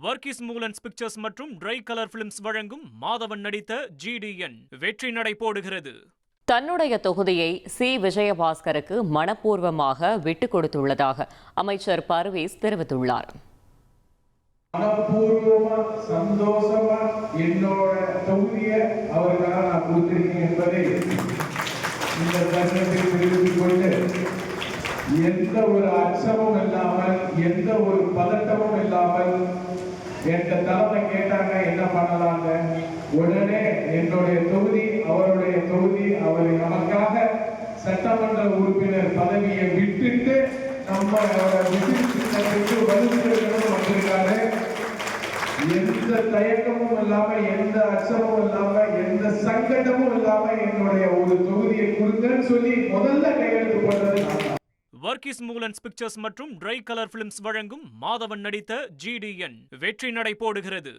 Varghese மூலன்ஸ் pictures மற்றும் try colour films வழங்கும் மாதவன் நடித்த GDN வெற்றி நடை போடுகிறது. தன்னுடைய தொகுதியை விஜயபாஸ்கருக்கு மனப்பூர்வமாக விட்டுக் கொடுத்துள்ளதாக அமைச்சர் பர்வேஸ் தெரிவித்துள்ளார். மனப்பூர்வமா சந்தோஷமா என்னோட தொகுதியை அவருக்காக நான் கொடுத்திருக்கேன் என்பதை இந்த தருணத்தில் தெரிவித்துக் கொண்டு எந்த ஒரு அச்சமும் இல்லாமல் எந்த ஒரு பதட்டமும் இல்லாமல் என்ற தலைமை கேட்டாங்க என்ன பண்ணலாங்க, உடனே என்னுடைய தொகுதி அவருடைய தொகுதி, அவரை நமக்காக சட்டமன்ற உறுப்பினர் பதவியை விட்டுட்டு நம்ம வந்திருக்காரு. எந்த தயக்கமும் இல்லாம எந்த அச்சமும் இல்லாம எந்த சங்கடமும் இல்லாம என்னுடைய ஒரு தொகுதியை கொடுங்கன்னு சொல்லி முதல்ல கையெழுத்து போட்டது. வர்கீஸ் மூலன்ஸ் பிக்சர்ஸ் மற்றும் ட்ரை கலர் பிலிம்ஸ் வழங்கும் மாதவன் நடித்த GDN வெற்றி நடை போடுகிறது.